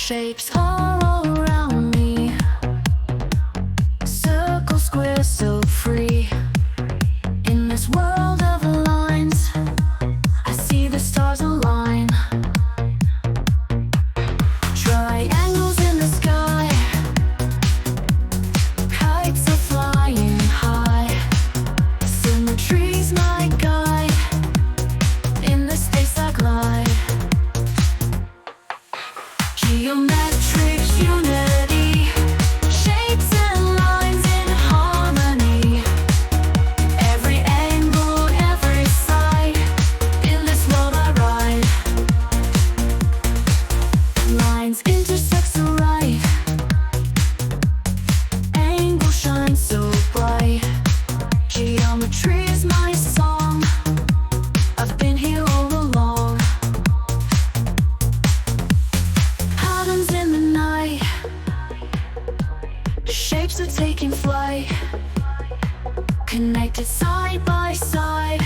Shapes all around me, circle, square, so free. In this world of lines, I see the stars align. Triangles in the sky, kites are flying high. Symmetry's my guide, in the space I glide. Geometric unity, shapes and lines in harmony. Every angle, every side, in this world I ride. Lines intersect so right, angle shines so bright. Geometry is my song, I've been here all along. Patterns in the night, shapes are taking flight, connected side by side,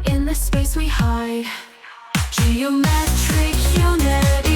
in the space we hide. Geometric unity.